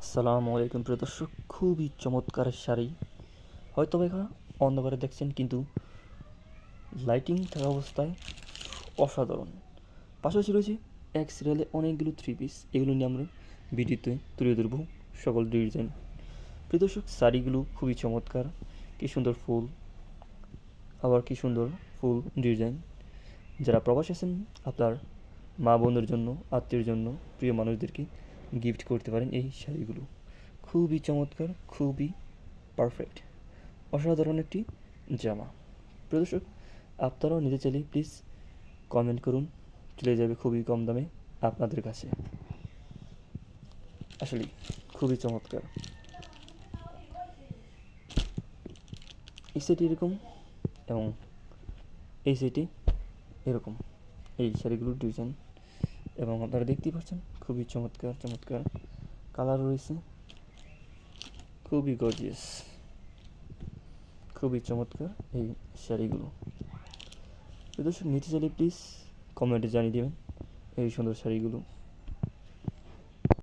আসসালামু আলাইকুম প্রিয় দর্শক, খুবই চমৎকার শাড়ি। হয়তো এখানে অন্ধকারে দেখছেন, কিন্তু লাইটিং থাকা অবস্থায় অসাধারণ। পাশাপাশি রয়েছে এক সিরিয়ালে অনেকগুলো থ্রি পিস, এগুলো নিয়ে আমরা ভিডিওতে তুলে ধরবো সকল ডিজাইন। প্রিয় দর্শক, শাড়িগুলো খুবই চমৎকার, কী সুন্দর ফুল, আবার কী সুন্দর ফুল ডিজাইন। যারা প্রবাসী আছেন, আপনার মা বোনের জন্য, আত্মীয়ের জন্য, প্রিয় মানুষদেরকে গিফট করতে পারেন এই শাড়িগুলো। খুবই চমৎকার, খুবই পারফেক্ট, অসাধারণ একটি জামা। প্রিয় দর্শক, আপনারাও নিতে চাইলে প্লিজ কমেন্ট করুন, চলে যাবে খুবই কম দামে আপনাদের কাছে। আসলে খুবই চমৎকার। এই সেটি এরকম, এবং এই সেটি এরকম, এই শাড়িগুলোর ডিজাইন। এবং আপনারা দেখতেই পাচ্ছেন খুবই চমৎকার চমৎকার কালার রয়েছে, খুবই গর্জিয়াস, খুবই চমৎকার এই শাড়িগুলো। প্রিয় দর্শক, নিতে চাইলে প্লিজ কমেন্টে জানিয়ে দেবেন এই সুন্দর শাড়িগুলো।